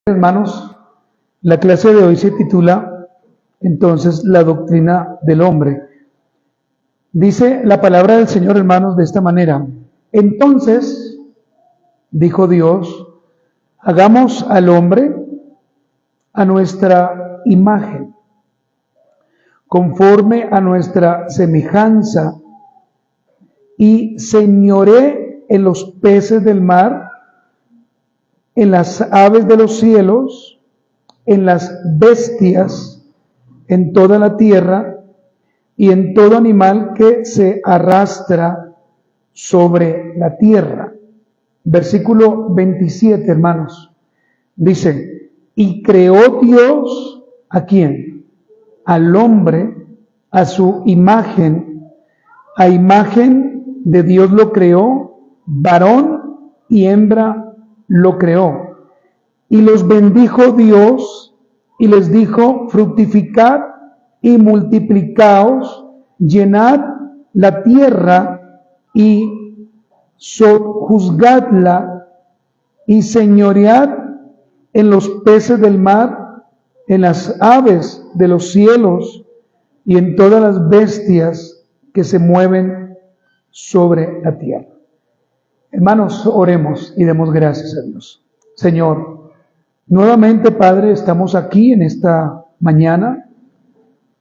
Hermanos, la clase de hoy se titula entonces la doctrina del hombre. Dice la palabra del Señor, hermanos, de esta manera: entonces dijo Dios, hagamos al hombre a nuestra imagen, conforme a nuestra semejanza, y señoree en los peces del mar, en las aves de los cielos, en las bestias, en toda la tierra, y en todo animal que se arrastra sobre la tierra. Versículo 27, hermanos. Dice, y creó Dios, ¿a quién? Al hombre, a su imagen. A imagen de Dios lo creó, varón y hembra lo creó. Y los bendijo Dios y les dijo, fructificad y multiplicaos, llenad la tierra y sojuzgadla, y señoread en los peces del mar, en las aves de los cielos y en todas las bestias que se mueven sobre la tierra. Hermanos, oremos y demos gracias a Dios. Señor, nuevamente, Padre, estamos aquí en esta mañana.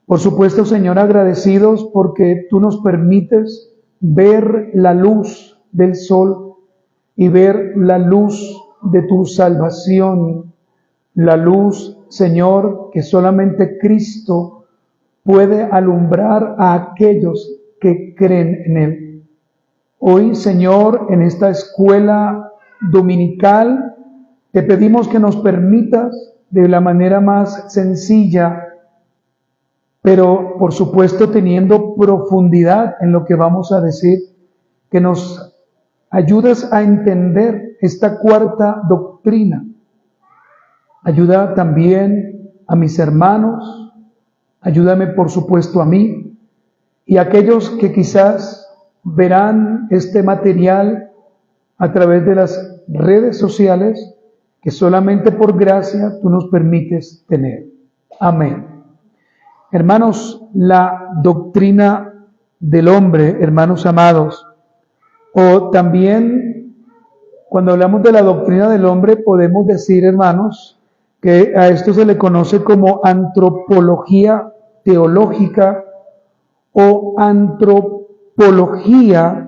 Por supuesto, Señor, agradecidos porque tú nos permites ver la luz del sol y ver la luz de tu salvación, la luz, Señor, que solamente Cristo puede alumbrar a aquellos que creen en Él. Hoy, Señor, en esta escuela dominical, te pedimos que nos permitas de la manera más sencilla, pero por supuesto teniendo profundidad en lo que vamos a decir, que nos ayudes a entender esta cuarta doctrina. Ayuda también a mis hermanos, ayúdame por supuesto a mí y a aquellos que quizás verán este material a través de las redes sociales que solamente por gracia tú nos permites tener. Amén. Hermanos, la doctrina del hombre, hermanos amados, o también cuando hablamos de la doctrina del hombre podemos decir, hermanos, que a esto se le conoce como antropología teológica o antropología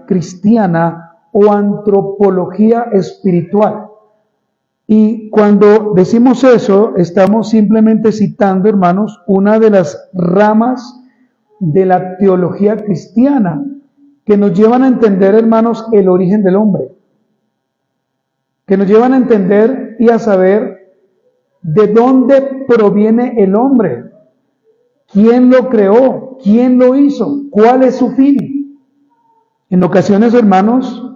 cristiana o antropología espiritual. Y cuando decimos eso, estamos simplemente citando, hermanos, una de las ramas de la teología cristiana que nos llevan a entender, hermanos, el origen del hombre, que nos llevan a entender y a saber de dónde proviene el hombre, quién lo creó, quién lo hizo, cuál es su fin. En ocasiones, hermanos,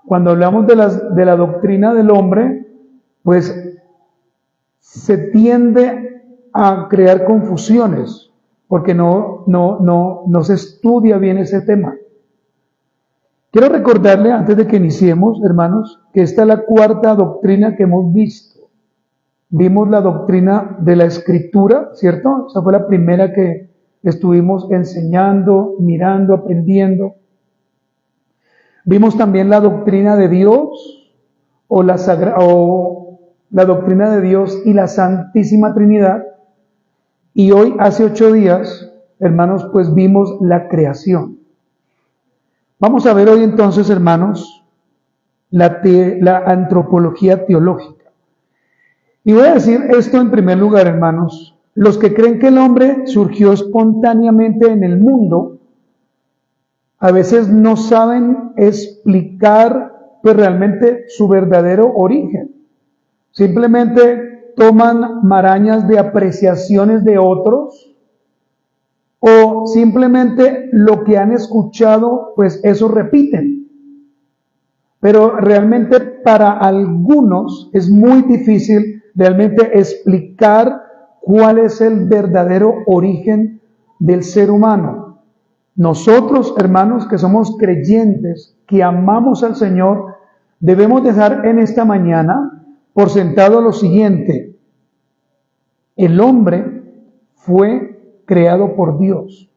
cuando hablamos de la doctrina del hombre, pues se tiende a crear confusiones, porque no se estudia bien ese tema. Quiero recordarle, antes de que iniciemos, hermanos, que esta es la cuarta doctrina que hemos visto. Vimos la doctrina de la Escritura, ¿cierto? Esa fue la primera que estuvimos enseñando, mirando, aprendiendo. Vimos también la doctrina de Dios, o la doctrina de Dios y la Santísima Trinidad. Y hoy, hace 8 días, hermanos, pues vimos la creación. Vamos a ver hoy entonces, hermanos, la antropología teológica. Y voy a decir esto en primer lugar, hermanos. Los que creen que el hombre surgió espontáneamente en el mundo, a veces no saben explicar pues realmente su verdadero origen. Simplemente toman marañas de apreciaciones de otros, o simplemente lo que han escuchado, pues eso repiten. Pero realmente para algunos es muy difícil realmente explicar cuál es el verdadero origen del ser humano. Nosotros, hermanos, que somos creyentes, que amamos al Señor, debemos dejar en esta mañana por sentado lo siguiente: el hombre fue creado por Dios.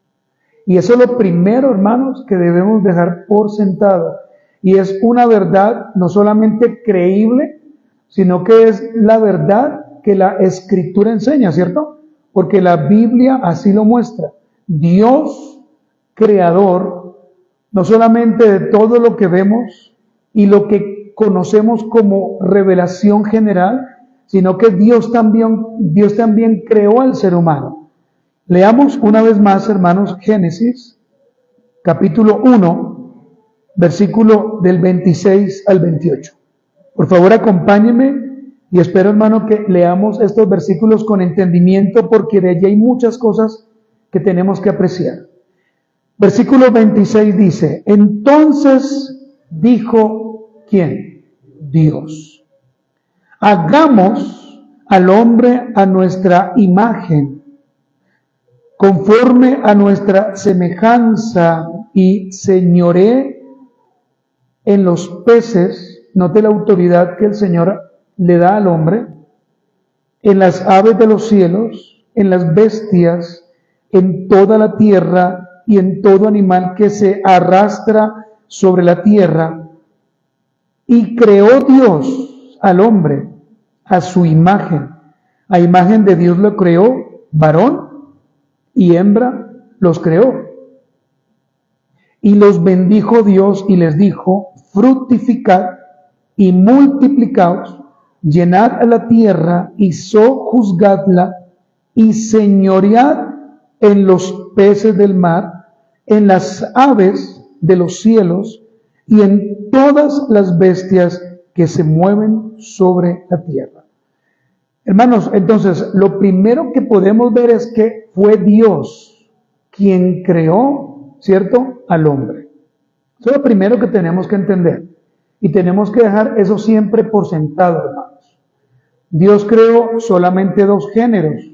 Y eso es lo primero, hermanos, que debemos dejar por sentado. Y es una verdad no solamente creíble, sino que es la verdad que la Escritura enseña, ¿cierto? Porque la Biblia así lo muestra. Dios, creador, no solamente de todo lo que vemos y lo que conocemos como revelación general, sino que Dios también creó al ser humano. Leamos una vez más, hermanos, Génesis, capítulo 1, versículo del 26 al 28. Por favor, acompáñenme y espero, hermano, que leamos estos versículos con entendimiento, porque de allí hay muchas cosas que tenemos que apreciar. Versículo 26 dice: entonces dijo, ¿quién? Dios. Hagamos al hombre a nuestra imagen, conforme a nuestra semejanza, y señoree en los peces. Note la autoridad que el Señor le da al hombre, en las aves de los cielos, en las bestias, en toda la tierra y en todo animal que se arrastra sobre la tierra. Y creó Dios al hombre a su imagen. A imagen de Dios lo creó, varón y hembra los creó. Y los bendijo Dios y les dijo: fructificad y multiplicaos, llenad la tierra y sojuzgadla, y señoread en los peces del mar, en las aves de los cielos y en todas las bestias que se mueven sobre la tierra. Hermanos, entonces, lo primero que podemos ver es que fue Dios quien creó, ¿cierto?, al hombre. Eso es lo primero que tenemos que entender. Y tenemos que dejar eso siempre por sentado, hermanos. Dios creó solamente dos géneros: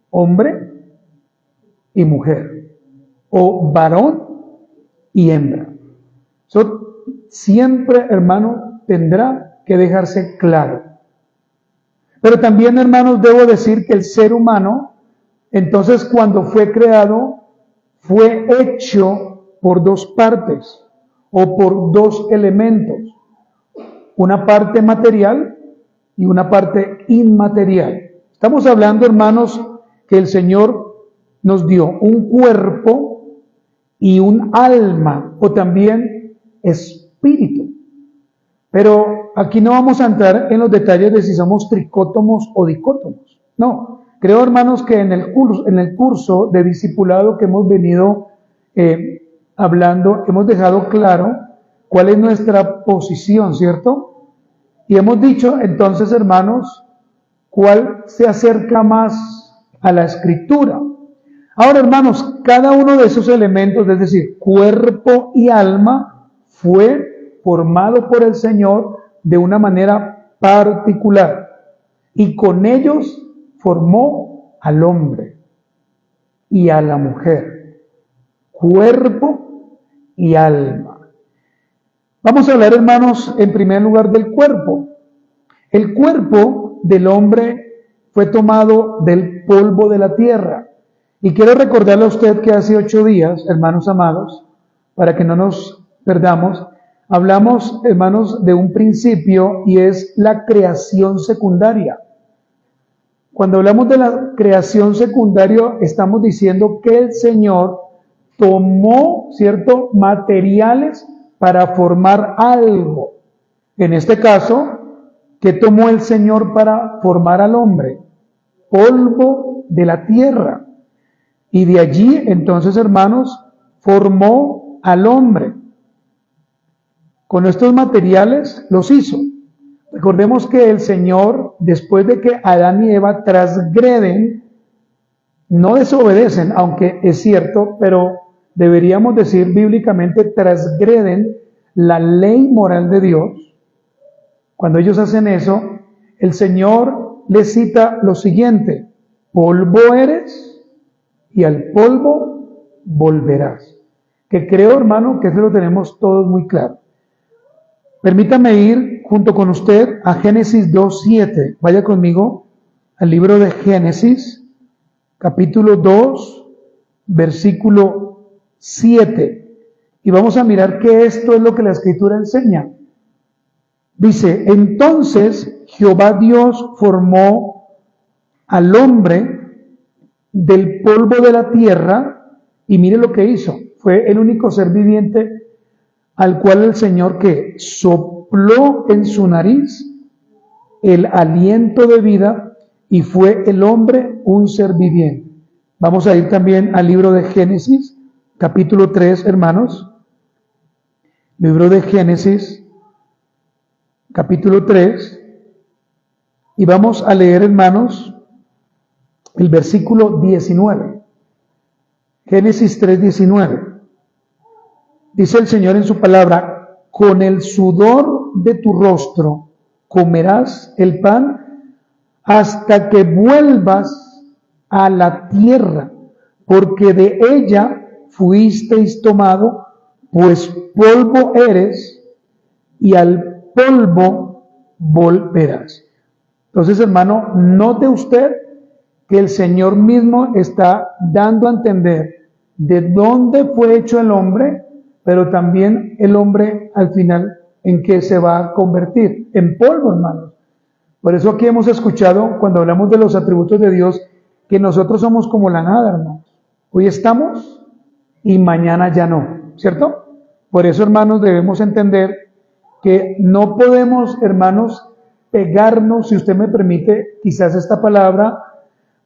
hombre y mujer, o varón y hembra. Eso siempre, hermano, tendrá que dejarse claro. Pero también, hermanos, debo decir que el ser humano, entonces, cuando fue creado, fue hecho por dos partes o por dos elementos: una parte material y una parte inmaterial. Estamos hablando, hermanos, que el Señor nos dio un cuerpo y un alma, o también espíritu. Pero aquí no vamos a entrar en los detalles de si somos tricótomos o dicótomos. No, creo, hermanos, que en el curso de discipulado que hemos venido hablando, hemos dejado claro cuál es nuestra posición, ¿cierto? Y hemos dicho, entonces, hermanos, cuál se acerca más a la Escritura. Ahora, hermanos, cada uno de esos elementos, es decir, cuerpo y alma, fue formado por el Señor de una manera particular, y con ellos formó al hombre y a la mujer, cuerpo y alma. Vamos a hablar, hermanos, en primer lugar del cuerpo. El cuerpo del hombre fue tomado del polvo de la tierra. Y quiero recordarle a usted que hace 8 días, hermanos amados, para que no nos perdamos, hablamos, hermanos, de un principio, y es la creación secundaria. Cuando hablamos de la creación secundaria, estamos diciendo que el Señor tomó, ¿cierto?, materiales para formar algo. En este caso, ¿qué tomó el Señor para formar al hombre? Polvo de la tierra. Y de allí, entonces, hermanos, formó al hombre. Con estos materiales los hizo. Recordemos que el Señor, después de que Adán y Eva transgreden, no desobedecen, aunque es cierto, pero deberíamos decir bíblicamente, transgreden la ley moral de Dios. Cuando ellos hacen eso, el Señor les cita lo siguiente: polvo eres y al polvo volverás. Que creo, hermano, que eso lo tenemos todos muy claro. Permítame ir junto con usted a Génesis 2:7. Vaya conmigo al libro de Génesis, capítulo 2, versículo 7. Y vamos a mirar que esto es lo que la Escritura enseña. Dice, entonces Jehová Dios formó al hombre del polvo de la tierra, y mire lo que hizo. Fue el único ser viviente al cual el Señor que sopló en su nariz el aliento de vida, y fue el hombre un ser viviente. Vamos a ir también al libro de Génesis, capítulo 3, hermanos. Libro de Génesis, capítulo 3, y vamos a leer, hermanos, el versículo 19. Génesis 3:19. Dice el Señor en su palabra, con el sudor de tu rostro comerás el pan hasta que vuelvas a la tierra, porque de ella fuisteis tomado, pues polvo eres y al polvo volverás. Entonces, hermano, note usted que el Señor mismo está dando a entender de dónde fue hecho el hombre, pero también el hombre al final en qué se va a convertir, en polvo, hermanos. Por eso aquí hemos escuchado, cuando hablamos de los atributos de Dios, que nosotros somos como la nada, hermanos. Hoy estamos y mañana ya no, ¿cierto? Por eso, hermanos, debemos entender que no podemos, hermanos, pegarnos, si usted me permite, quizás esta palabra,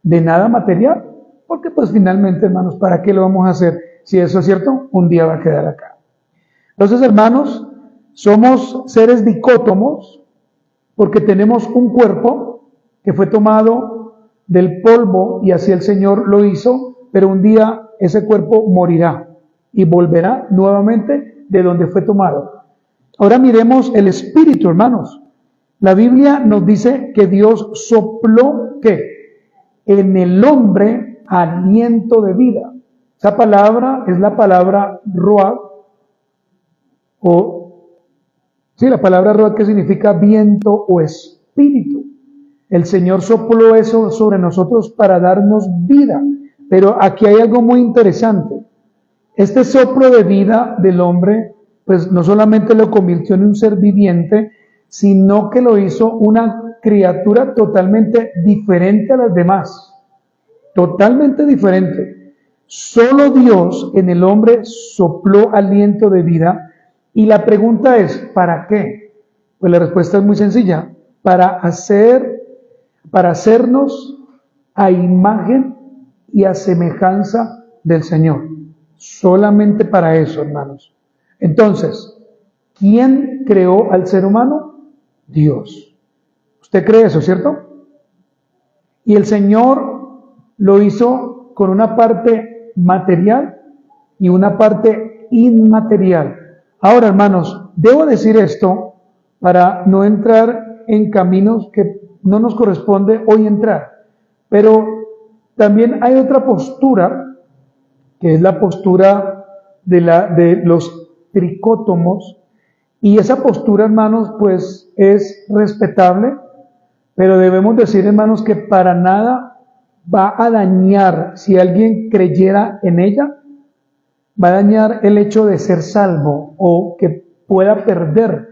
de nada material, porque pues finalmente, hermanos, ¿para qué lo vamos a hacer? Si eso es cierto, un día va a quedar acá. Entonces, hermanos, somos seres dicótomos porque tenemos un cuerpo que fue tomado del polvo y así el Señor lo hizo, pero un día ese cuerpo morirá y volverá nuevamente de donde fue tomado. Ahora miremos el espíritu, hermanos. La Biblia nos dice que Dios sopló, ¿qué? En el hombre aliento de vida. Esa palabra es la palabra ruach, la palabra ruach, que significa viento o espíritu. El Señor sopló eso sobre nosotros para darnos vida. Pero aquí hay algo muy interesante. Este soplo de vida del hombre, pues no solamente lo convirtió en un ser viviente, sino que lo hizo una criatura totalmente diferente a las demás. Totalmente diferente. Solo Dios en el hombre sopló aliento de vida. Y la pregunta es, ¿para qué? Pues la respuesta es muy sencilla. Para hacernos a imagen y a semejanza del Señor. Solamente para eso, hermanos. Entonces, ¿quién creó al ser humano? Dios. ¿Usted cree eso, cierto? Y el Señor lo hizo con una parte material y una parte inmaterial. Ahora, hermanos, debo decir esto para no entrar en caminos que no nos corresponde hoy entrar. Pero también hay otra postura, que es la postura de los tricótomos, y esa postura, hermanos, pues es respetable, pero debemos decir, hermanos, que para nada va a dañar, si alguien creyera en ella, va a dañar el hecho de ser salvo o que pueda perder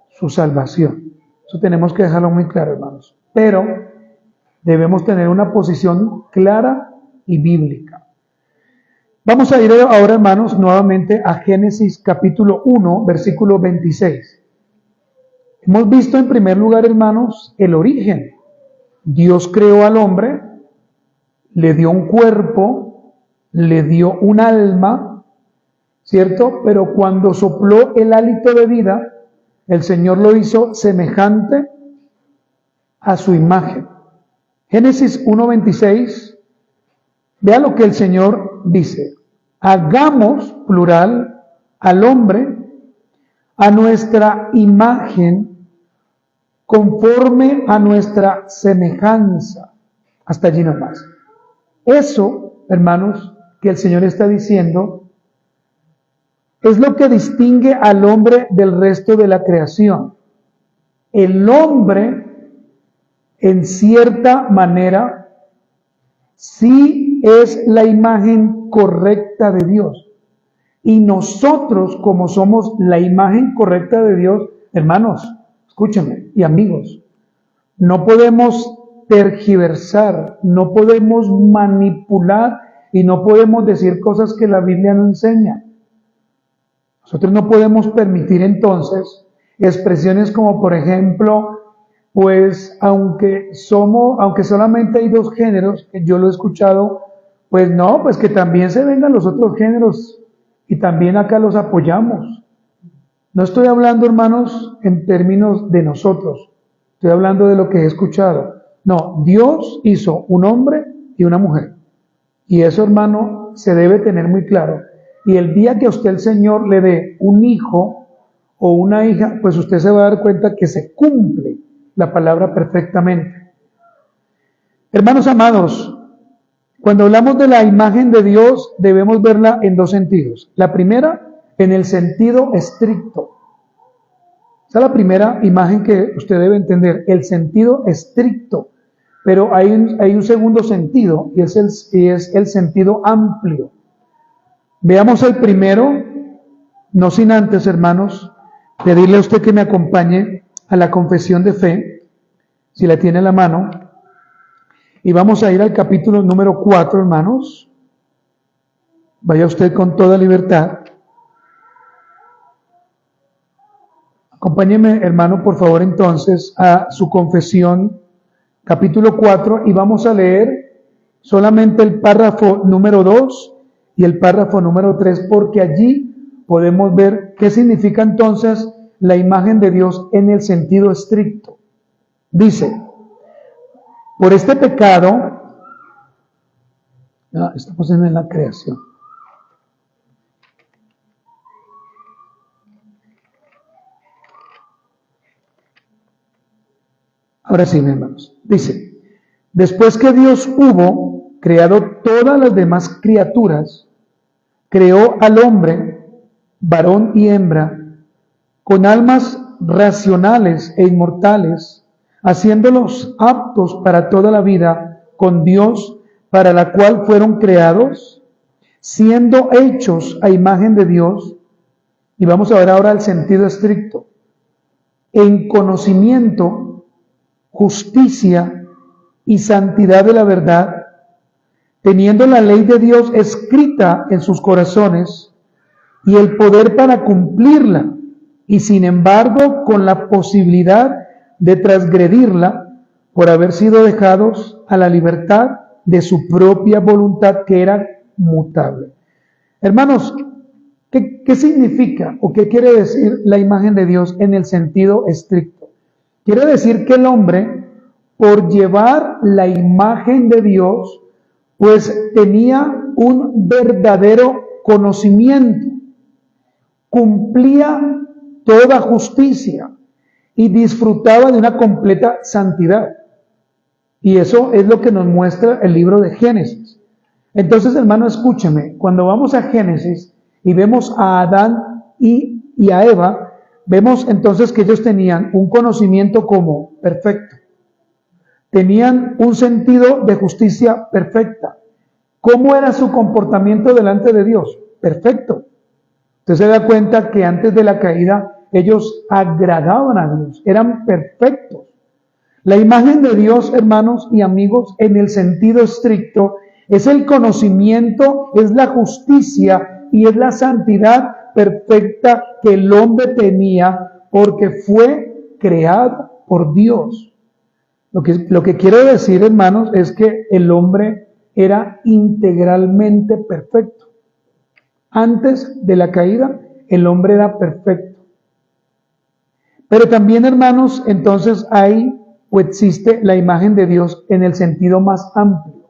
su salvación. Eso tenemos que dejarlo muy claro, hermanos. Pero debemos tener una posición clara y bíblica. Vamos a ir ahora, hermanos, nuevamente a Génesis capítulo 1, versículo 26. Hemos visto en primer lugar, hermanos, el origen. Dios creó al hombre, le dio un cuerpo, le dio un alma, ¿cierto? Pero cuando sopló el hálito de vida, el Señor lo hizo semejante a su imagen. Génesis 1:26, vea lo que el Señor dice. Hagamos, plural, al hombre a nuestra imagen, conforme a nuestra semejanza. Hasta allí nomás. Eso, hermanos, que el Señor está diciendo, es lo que distingue al hombre del resto de la creación. el hombre, en cierta manera, sí es la imagen correcta de Dios. Y nosotros, como somos la imagen correcta de Dios, hermanos, escúchenme, y amigos, no podemos tergiversar, no podemos manipular y no podemos decir cosas que la Biblia no enseña. Nosotros no podemos permitir entonces expresiones como, por ejemplo, pues aunque solamente hay dos géneros, que yo lo he escuchado, pues no, pues que también se vengan los otros géneros y también acá los apoyamos. No estoy hablando, hermanos, en términos de nosotros, estoy hablando de lo que he escuchado. No, Dios hizo un hombre y una mujer. Y eso, hermano, se debe tener muy claro. Y el día que a usted el Señor le dé un hijo o una hija, pues usted se va a dar cuenta que se cumple la palabra perfectamente. Hermanos amados, cuando hablamos de la imagen de Dios, debemos verla en dos sentidos. La primera, en el sentido estricto. Esa es la primera imagen que usted debe entender, el sentido estricto. Pero hay un segundo sentido, y es el sentido amplio. Veamos el primero, no sin antes, hermanos, pedirle a usted que me acompañe a la confesión de fe, si la tiene en la mano. Y vamos a ir al capítulo número 4, hermanos. Vaya usted con toda libertad. Acompáñeme, hermano, por favor, entonces, a su confesión, capítulo 4, y vamos a leer solamente el párrafo número 2 y el párrafo número 3, porque allí podemos ver qué significa entonces la imagen de Dios en el sentido estricto. Dice, por este pecado, estamos en la creación. Ahora sí, hermanos, dice, después que Dios hubo creado todas las demás criaturas, creó al hombre, varón y hembra, con almas racionales e inmortales, haciéndolos aptos para toda la vida con Dios, para la cual fueron creados, siendo hechos a imagen de Dios. Y vamos a ver ahora el sentido estricto. En conocimiento, justicia y santidad de la verdad, teniendo la ley de Dios escrita en sus corazones y el poder para cumplirla, y sin embargo con la posibilidad de transgredirla por haber sido dejados a la libertad de su propia voluntad que era mutable. Hermanos, ¿qué significa o qué quiere decir la imagen de Dios en el sentido estricto? Quiere decir que el hombre, por llevar la imagen de Dios, pues tenía un verdadero conocimiento, cumplía toda justicia y disfrutaba de una completa santidad. Y eso es lo que nos muestra el libro de Génesis. Entonces, hermano, escúcheme, cuando vamos a Génesis y vemos a Adán y a Eva, vemos entonces que ellos tenían un conocimiento como perfecto. Tenían un sentido de justicia perfecta. ¿Cómo era su comportamiento delante de Dios? Perfecto. Usted se da cuenta que antes de la caída ellos agradaban a Dios, eran perfectos. La imagen de Dios, hermanos y amigos, en el sentido estricto, es el conocimiento, es la justicia y es la santidad perfecta que el hombre tenía porque fue creado por Dios. Lo que quiero decir, hermanos, es que el hombre era integralmente perfecto. Antes de la caída, el hombre era perfecto. Pero también, hermanos, entonces hay o existe la imagen de Dios en el sentido más amplio.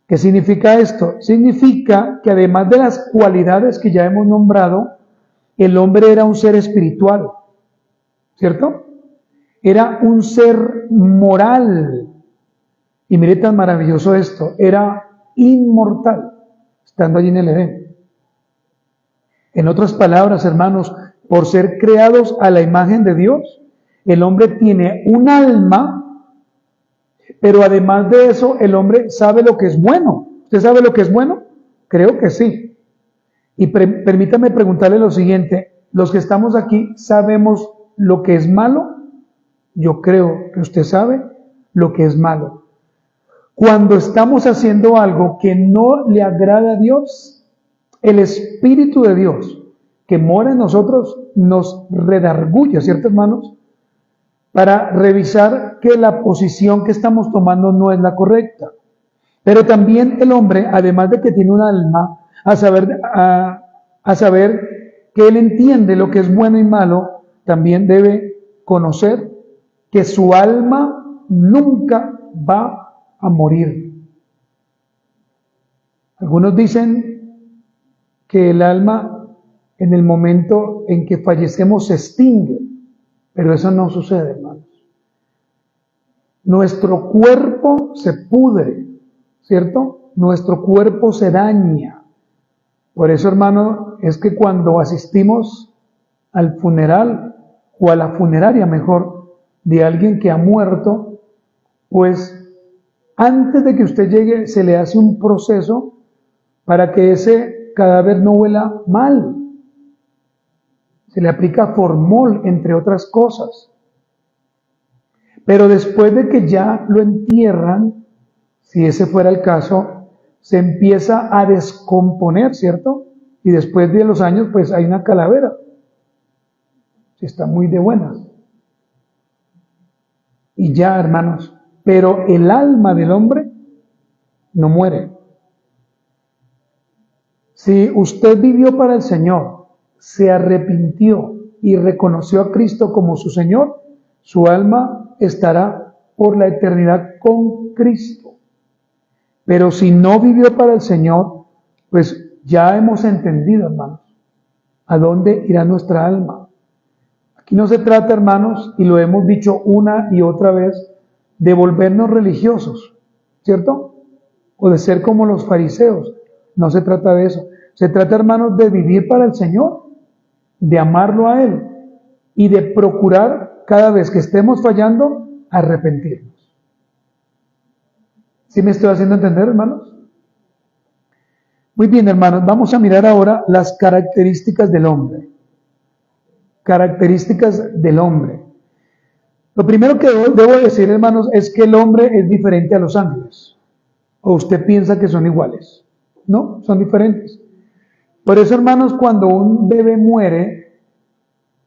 ¿Qué significa esto? Significa que además de las cualidades que ya hemos nombrado, el hombre era un ser espiritual, ¿cierto? Era un ser moral. Y mire tan maravilloso esto, era inmortal, estando allí en el Edén. En otras palabras, hermanos, por ser creados a la imagen de Dios, El hombre tiene un alma, pero además de eso, el hombre sabe lo que es bueno. ¿Usted sabe lo que es bueno? Creo que sí. Y permítame preguntarle lo siguiente, los que estamos aquí, ¿sabemos lo que es malo? Yo creo que usted sabe lo que es malo. Cuando estamos haciendo algo que no le agrada a Dios, el Espíritu de Dios que mora en nosotros nos redarguye, ¿cierto, hermanos? Para revisar que la posición que estamos tomando no es la correcta. Pero también el hombre, además de que tiene un alma, a saber que él entiende lo que es bueno y malo, también debe conocer que su alma nunca va a morir. Algunos dicen que el alma en el momento en que fallecemos se extingue, pero eso no sucede, hermanos. Nuestro cuerpo se pudre, ¿cierto? Nuestro cuerpo se daña. Por eso, hermano, es que cuando asistimos al funeral o a la funeraria, mejor, de alguien que ha muerto, pues antes de que usted llegue se le hace un proceso para que ese cadáver no huela mal. Se le aplica formol, entre otras cosas. Pero después de que ya lo entierran, si ese fuera el caso, se empieza a descomponer, ¿cierto? Y después de los años, pues hay una calavera. Si está muy de buenas. Y ya, hermanos, pero el alma del hombre no muere. Si usted vivió para el Señor, se arrepintió y reconoció a Cristo como su Señor, su alma estará por la eternidad con Cristo. Pero si no vivió para el Señor, pues ya hemos entendido, hermanos, a dónde irá nuestra alma. Aquí no se trata, hermanos, y lo hemos dicho una y otra vez, de volvernos religiosos, ¿cierto? O de ser como los fariseos. No se trata de eso. Se trata, hermanos, de vivir para el Señor, de amarlo a Él y de procurar cada vez que estemos fallando, arrepentirnos. ¿Sí me estoy haciendo entender, hermanos? Muy bien, hermanos, vamos a mirar ahora las características del hombre. Características del hombre. Lo primero que debo decir, hermanos, es que el hombre es diferente a los ángeles. ¿O usted piensa que son iguales? No, son diferentes. Por eso, hermanos, cuando un bebé muere,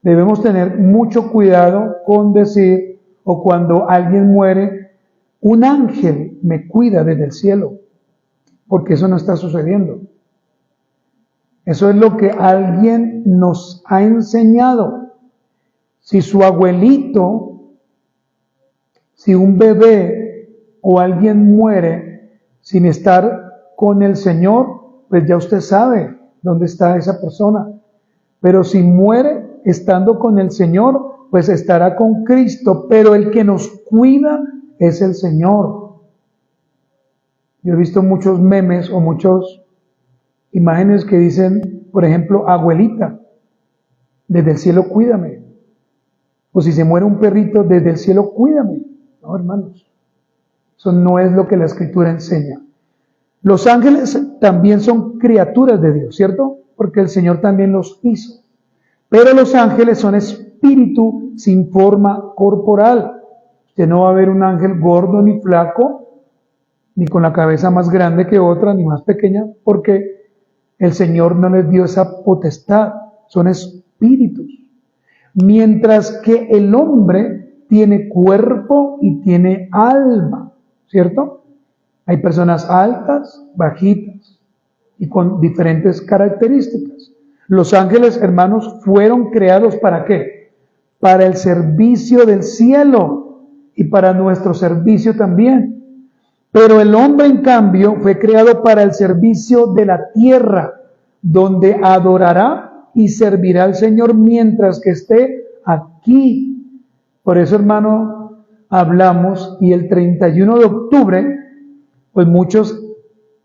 debemos tener mucho cuidado con decir, o cuando alguien muere, un ángel me cuida desde el cielo, porque eso no está sucediendo. Eso es lo que alguien nos ha enseñado. Si su abuelito, si un bebé o alguien muere sin estar con el Señor, pues ya usted sabe dónde está esa persona. Pero si muere estando con el Señor, pues estará con Cristo. Pero el que nos cuida es el Señor. Yo he visto muchos memes o muchas imágenes que dicen, por ejemplo, abuelita, desde el cielo cuídame. O si se muere un perrito, desde el cielo cuídame. No, hermanos, eso no es lo que la Escritura enseña. Los ángeles también son criaturas de Dios, ¿cierto? Porque el Señor también los hizo. Pero los ángeles son espíritu sin forma corporal. Usted no va a ver un ángel gordo ni flaco, ni con la cabeza más grande que otra, ni más pequeña, porque el Señor no les dio esa potestad. Son espíritus. Mientras que el hombre tiene cuerpo y tiene alma, ¿cierto? Hay personas altas, bajitas y con diferentes características. Los ángeles, hermanos, fueron creados ¿para qué? Para el servicio del cielo y para nuestro servicio también. Pero el hombre, en cambio, fue creado para el servicio de la tierra, donde adorará y servirá al Señor mientras que esté aquí. Por eso, hermano, hablamos y el 31 de octubre, pues muchos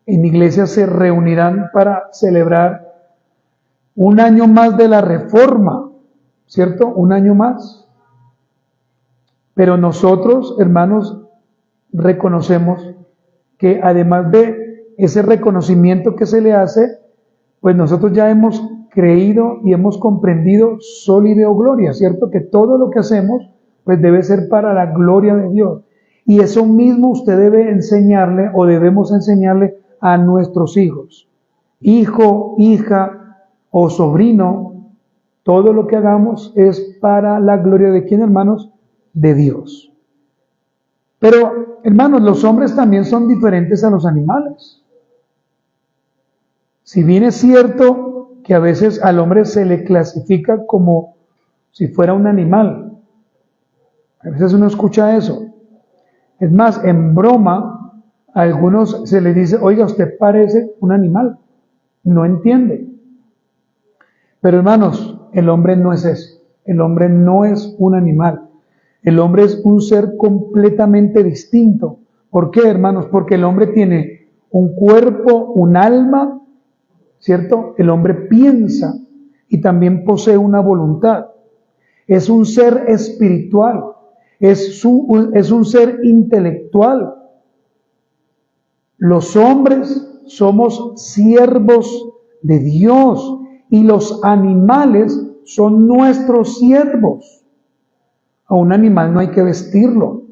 en iglesias se reunirán para celebrar un año más de la Reforma, ¿cierto? Un año más. Pero nosotros, hermanos, reconocemos que además de ese reconocimiento que se le hace, pues nosotros ya hemos creído y hemos comprendido Soli Deo Gloria, ¿cierto? Que todo lo que hacemos pues debe ser para la gloria de Dios. Y eso mismo usted debe enseñarle o debemos enseñarle a nuestros hijos. Hijo, hija o sobrino, todo lo que hagamos es para la gloria de ¿quién, hermanos? De Dios. Pero, hermanos, los hombres también son diferentes a los animales. Si bien es cierto que a veces al hombre se le clasifica como si fuera un animal, a veces uno escucha eso. Es más, en broma, a algunos se les dice, oiga, usted parece un animal. No entiende. Pero hermanos, el hombre no es eso. El hombre no es un animal. El hombre es un ser completamente distinto. ¿Por qué, hermanos? Porque el hombre tiene un cuerpo, un alma, ¿cierto? El hombre piensa y también posee una voluntad. Es un ser espiritual. Es un ser intelectual. Los hombres somos siervos de Dios y los animales son nuestros siervos. A un animal no hay que vestirlo,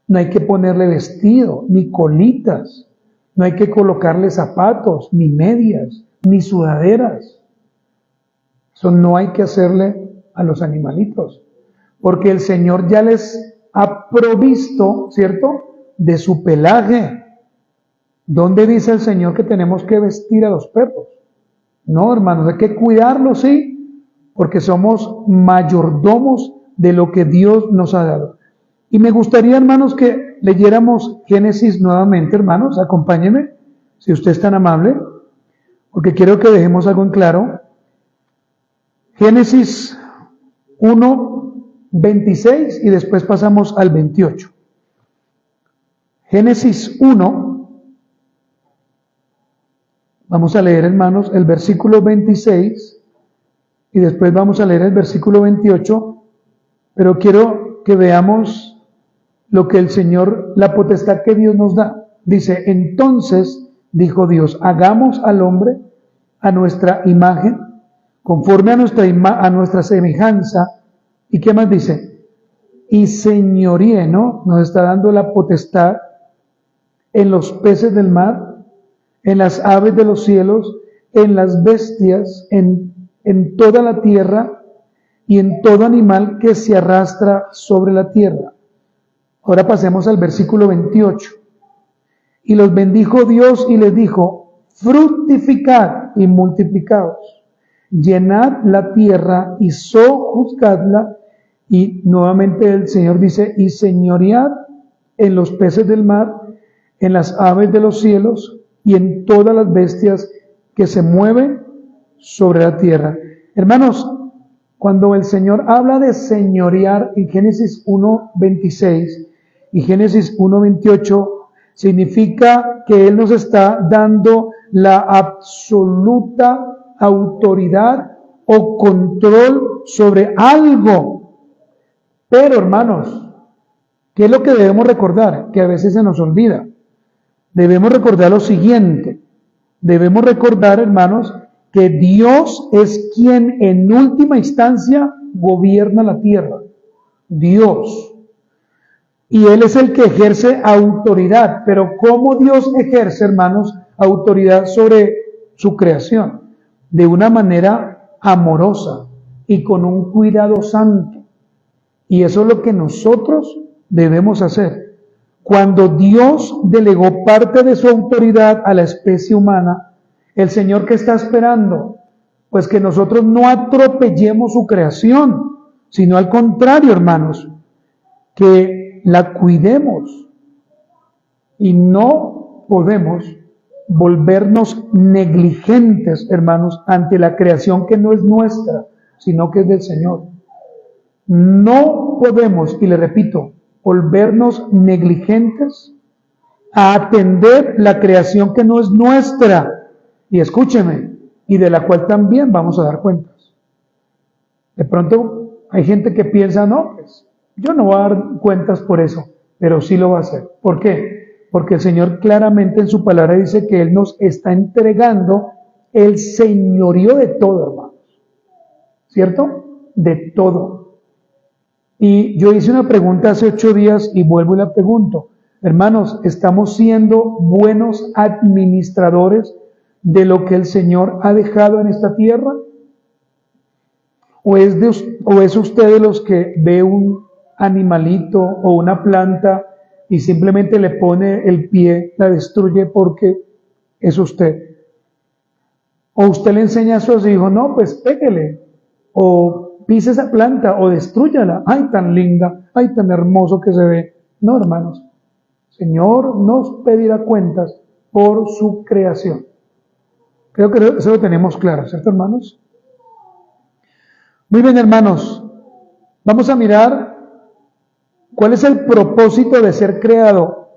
no hay que ponerle vestido, ni colitas, no hay que colocarle zapatos, ni medias, ni sudaderas. Eso no hay que hacerle a los animalitos, porque el Señor ya les ha provisto, ¿cierto?, de su pelaje. ¿Dónde dice el Señor que tenemos que vestir a los perros? No, hermanos, hay que cuidarlos, sí, porque somos mayordomos de lo que Dios nos ha dado. Y me gustaría, hermanos, que leyéramos Génesis nuevamente, hermanos, acompáñenme, si usted es tan amable, porque quiero que dejemos algo en claro. Génesis 1:26 y después pasamos al 28. Génesis 1, vamos a leer, hermanos, el versículo 26 y después vamos a leer el versículo 28, pero quiero que veamos lo que el Señor, la potestad que Dios nos da. Dice, entonces dijo Dios, hagamos al hombre a nuestra imagen, conforme a nuestra semejanza. ¿Y qué más dice? Y señoríe, ¿no? Nos está dando la potestad en los peces del mar, en las aves de los cielos, en las bestias, en toda la tierra y en todo animal que se arrastra sobre la tierra. Ahora pasemos al versículo 28. Y los bendijo Dios y les dijo, fructificad y multiplicaos, llenad la tierra y sojuzgadla. Y nuevamente el Señor dice, y señoread en los peces del mar, en las aves de los cielos y en todas las bestias que se mueven sobre la tierra. Hermanos, cuando el Señor habla de señorear en Génesis 1:26 y Génesis 1:28, significa que Él nos está dando la absoluta autoridad o control sobre algo. Pero, hermanos, ¿qué es lo que debemos recordar? Que a veces se nos olvida. Debemos recordar lo siguiente. Debemos recordar, hermanos, que Dios es quien en última instancia gobierna la tierra. Dios. Y Él es el que ejerce autoridad. Pero ¿cómo Dios ejerce, hermanos, autoridad sobre su creación? De una manera amorosa y con un cuidado santo. Y eso es lo que nosotros debemos hacer. Cuando Dios delegó parte de su autoridad a la especie humana, el Señor, ¿qué está esperando? Pues que nosotros no atropellemos su creación, sino al contrario, hermanos, que la cuidemos. Y no podemos volvernos negligentes, hermanos, ante la creación que no es nuestra, sino que es del Señor. No podemos, y le repito, volvernos negligentes a atender la creación que no es nuestra. Y escúcheme, y de la cual también vamos a dar cuentas. De pronto hay gente que piensa, no, pues Yo no voy a dar cuentas por eso, pero sí lo va a hacer. ¿Por qué? Porque el Señor claramente en su palabra dice que Él nos está entregando el señorío de todo, hermanos. ¿Cierto? De todo. Y yo hice una pregunta hace 8 días y vuelvo y la pregunto. Hermanos, ¿estamos siendo buenos administradores de lo que el Señor ha dejado en esta tierra? ¿O es usted de los que ve un animalito o una planta y simplemente le pone el pie, la destruye porque es usted? ¿O usted le enseña a su hijo, no, pues pégale, o pise esa planta, o destrúyala? ¡Ay, tan linda! ¡Ay, tan hermoso que se ve! No, hermanos. Señor nos pedirá cuentas por su creación. Creo que eso lo tenemos claro, ¿cierto, hermanos? Muy bien, hermanos. Vamos a mirar cuál es el propósito de ser creado.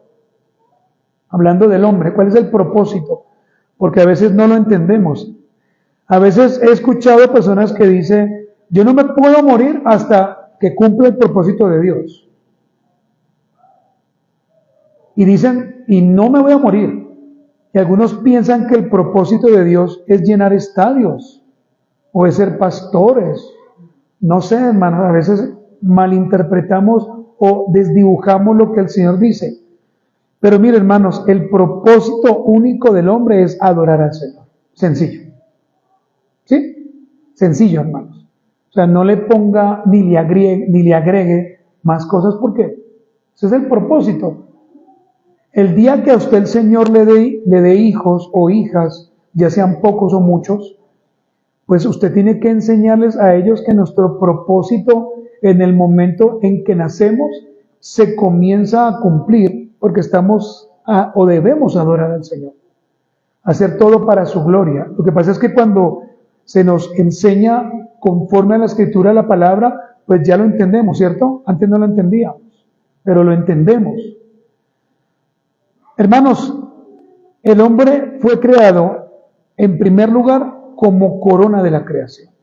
Hablando del hombre, ¿cuál es el propósito? Porque a veces no lo entendemos. A veces he escuchado personas que dicen, yo no me puedo morir hasta que cumpla el propósito de Dios. Y dicen, y no me voy a morir. Y algunos piensan que el propósito de Dios es llenar estadios, o es ser pastores. No sé, hermanos, a veces malinterpretamos o desdibujamos lo que el Señor dice. Pero mire, hermanos, el propósito único del hombre es adorar al Señor. Sencillo. ¿Sí? Sencillo, hermanos. O sea, no le ponga ni le agregue más cosas, porque ese es el propósito. El día que a usted el Señor le dé hijos o hijas, ya sean pocos o muchos, pues usted tiene que enseñarles a ellos que nuestro propósito en el momento en que nacemos se comienza a cumplir, porque o debemos adorar al Señor, hacer todo para su gloria. Lo que pasa es que cuando se nos enseña conforme a la Escritura, la palabra, pues ya lo entendemos, ¿cierto? Antes no lo entendíamos, pero lo entendemos. Hermanos, el hombre fue creado en primer lugar como corona de la creación.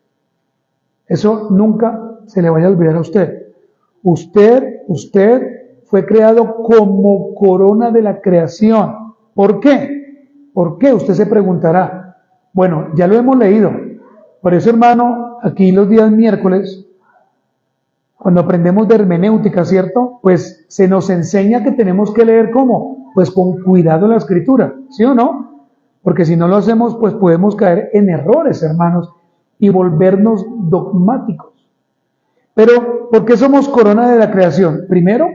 Eso nunca se le vaya a olvidar a usted. Usted fue creado como corona de la creación. ¿Por qué? ¿Por qué? Usted se preguntará. Bueno, ya lo hemos leído. Por eso, hermano, aquí los días miércoles, cuando aprendemos de hermenéutica, ¿cierto? Pues se nos enseña que tenemos que leer ¿cómo? Pues con cuidado la Escritura, ¿sí o no? Porque si no lo hacemos, pues podemos caer en errores, hermanos, y volvernos dogmáticos. Pero, ¿por qué somos corona de la creación? Primero,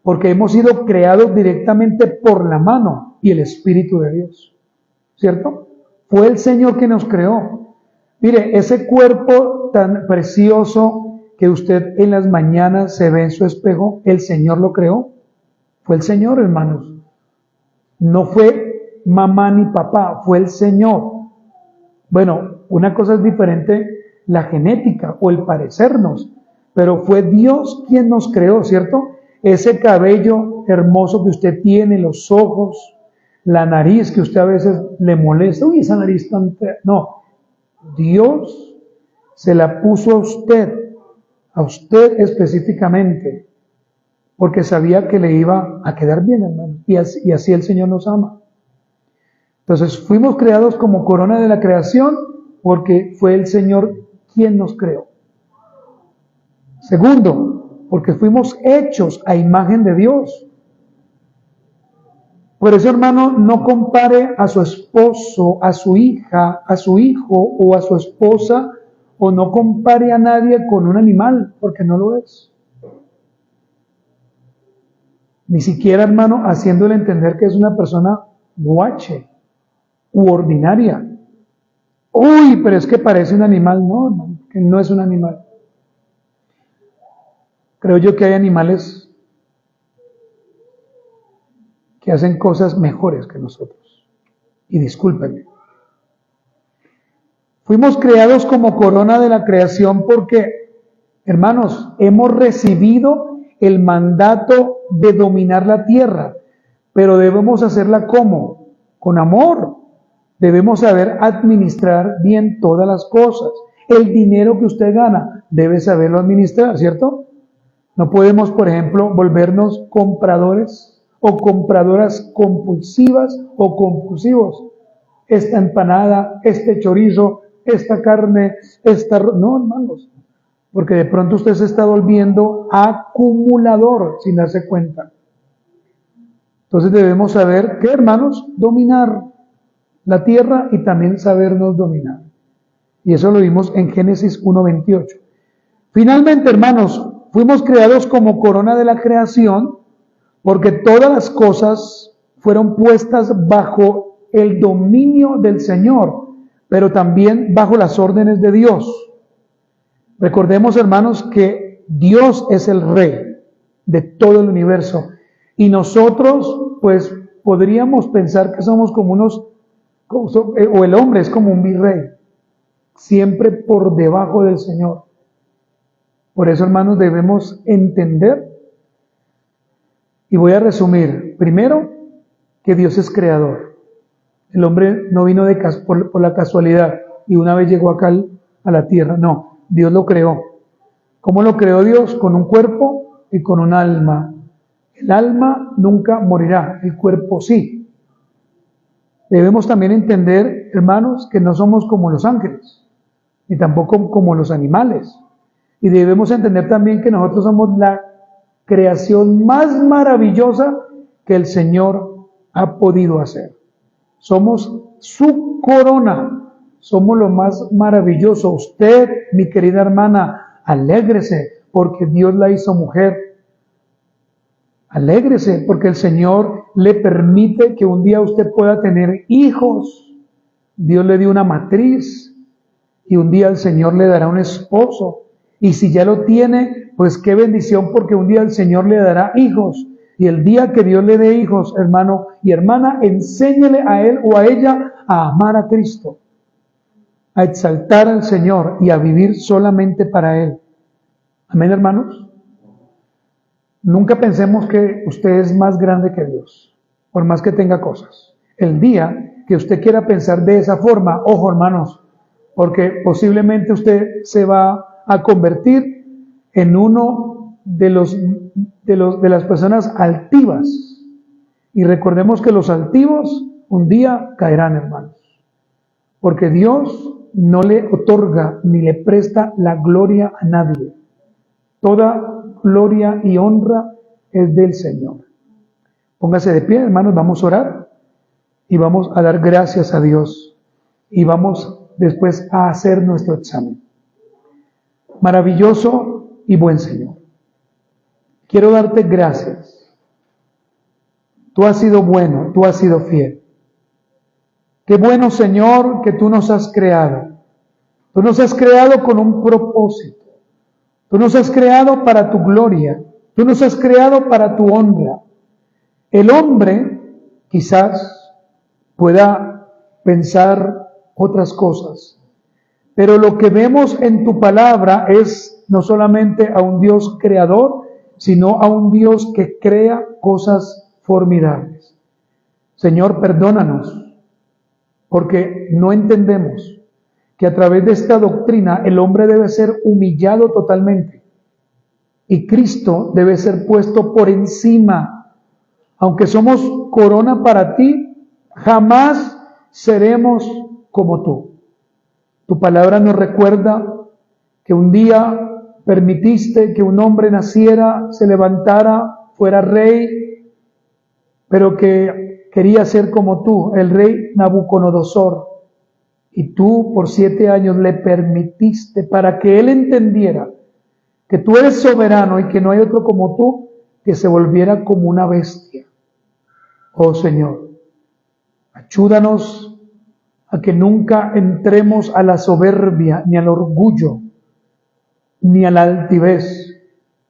porque hemos sido creados directamente por la mano y el Espíritu de Dios, ¿cierto? Fue el Señor que nos creó. Mire, ese cuerpo tan precioso que usted en las mañanas se ve en su espejo, el Señor lo creó. Fue el Señor, hermanos. No fue mamá ni papá, fue el Señor. Bueno, una cosa es diferente la genética o el parecernos, pero fue Dios quien nos creó, ¿cierto? Ese cabello hermoso que usted tiene, los ojos, la nariz que usted a veces le molesta, uy, esa nariz tan fea. No, Dios se la puso a usted específicamente, porque sabía que le iba a quedar bien, hermano, y así el Señor nos ama. Entonces fuimos creados como corona de la creación porque fue el Señor quien nos creó. Segundo, porque fuimos hechos a imagen de Dios. Por eso, hermano, no compare a su esposo, a su hija, a su hijo o a su esposa, o no compare a nadie con un animal, porque no lo es. Ni siquiera, hermano, haciéndole entender que es una persona guache u ordinaria. Uy, pero es que parece un animal. No, hermano, que no es un animal. Creo yo que hay animales que hacen cosas mejores que nosotros. Y discúlpenme. Fuimos creados como corona de la creación porque, hermanos, hemos recibido el mandato de dominar la tierra, pero debemos hacerla ¿cómo? Con amor. Debemos saber administrar bien todas las cosas. El dinero que usted gana, debe saberlo administrar, ¿cierto? No podemos, por ejemplo, volvernos compradores o compradoras compulsivas o compulsivos. Esta empanada, este chorizo, esta carne, no, hermanos, porque de pronto usted se está volviendo acumulador sin darse cuenta. Entonces debemos saber que, hermanos, dominar la tierra y también sabernos dominar. Y eso lo vimos en Génesis 1:28. Finalmente, hermanos, fuimos creados como corona de la creación porque todas las cosas fueron puestas bajo el dominio del Señor, pero también bajo las órdenes de Dios. Recordemos, hermanos, que Dios es el Rey de todo el universo y nosotros, pues, podríamos pensar que somos como o el hombre es como un virrey, siempre por debajo del Señor. Por eso, hermanos, debemos entender, y voy a resumir, primero, que Dios es creador. El hombre no vino por la casualidad y una vez llegó acá a la tierra, no, Dios lo creó. ¿Cómo lo creó Dios? Con un cuerpo y con un alma. El alma nunca morirá, el cuerpo sí. Debemos también entender, hermanos, que no somos como los ángeles, ni tampoco como los animales. Y debemos entender también que nosotros somos la creación más maravillosa que el Señor ha podido hacer. Somos su corona, somos lo más maravilloso. Usted, mi querida hermana, alégrese porque Dios la hizo mujer. Alégrese porque el Señor le permite que un día usted pueda tener hijos. Dios le dio una matriz y un día el Señor le dará un esposo. Y si ya lo tiene, pues qué bendición, porque un día el Señor le dará hijos. Y el día que Dios le dé hijos, hermano y hermana, enséñele a él o a ella a amar a Cristo, a exaltar al Señor y a vivir solamente para Él. Amén, hermanos. Nunca pensemos que usted es más grande que Dios, por más que tenga cosas. El día que usted quiera pensar de esa forma, ojo, hermanos, porque posiblemente usted se va a convertir en uno de las personas altivas. Y recordemos que los altivos un día caerán, hermanos, porque Dios no le otorga ni le presta la gloria a nadie. Toda gloria y honra es del Señor. Póngase de pie, hermanos, vamos a orar y vamos a dar gracias a Dios y vamos después a hacer nuestro examen. Maravilloso y buen Señor, quiero darte gracias. Tú has sido bueno, tú has sido fiel. Qué bueno, Señor, que tú nos has creado. Tú nos has creado con un propósito. Tú nos has creado para tu gloria. Tú nos has creado para tu honra. El hombre quizás pueda pensar otras cosas, pero lo que vemos en tu palabra es no solamente a un Dios creador, sino a un Dios que crea cosas formidables. Señor, perdónanos, porque no entendemos que a través de esta doctrina el hombre debe ser humillado totalmente y Cristo debe ser puesto por encima. Aunque somos corona para ti, jamás seremos como tú. Tu palabra nos recuerda que un día permitiste que un hombre naciera, se levantara, fuera rey, pero que quería ser como tú, el rey Nabucodonosor. Y tú por 7 años le permitiste para que él entendiera que tú eres soberano y que no hay otro como tú, que se volviera como una bestia. Oh Señor, ayúdanos a que nunca entremos a la soberbia, ni al orgullo, ni a la altivez.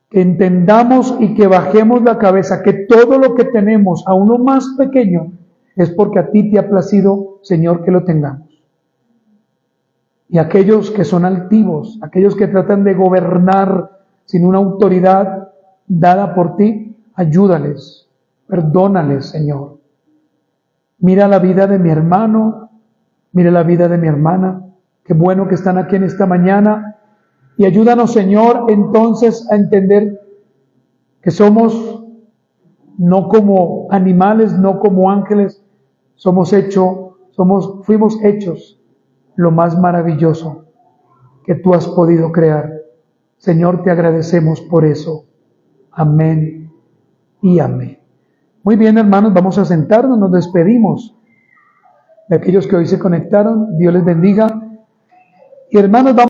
Que entendamos y que bajemos la cabeza, que todo lo que tenemos, a uno más pequeño, es porque a ti te ha placido, Señor, que lo tengamos. Y aquellos que son altivos, aquellos que tratan de gobernar sin una autoridad dada por ti, ayúdales, perdónales, Señor. Mira la vida de mi hermano, mira la vida de mi hermana. Qué bueno que están aquí en esta mañana. Y ayúdanos, Señor, entonces a entender que somos no como animales, no como ángeles, fuimos hechos lo más maravilloso que tú has podido crear. Señor, te agradecemos por eso. Amén y amén. Muy bien, hermanos, vamos a sentarnos, nos despedimos de aquellos que hoy se conectaron. Dios les bendiga. Y hermanos, vamos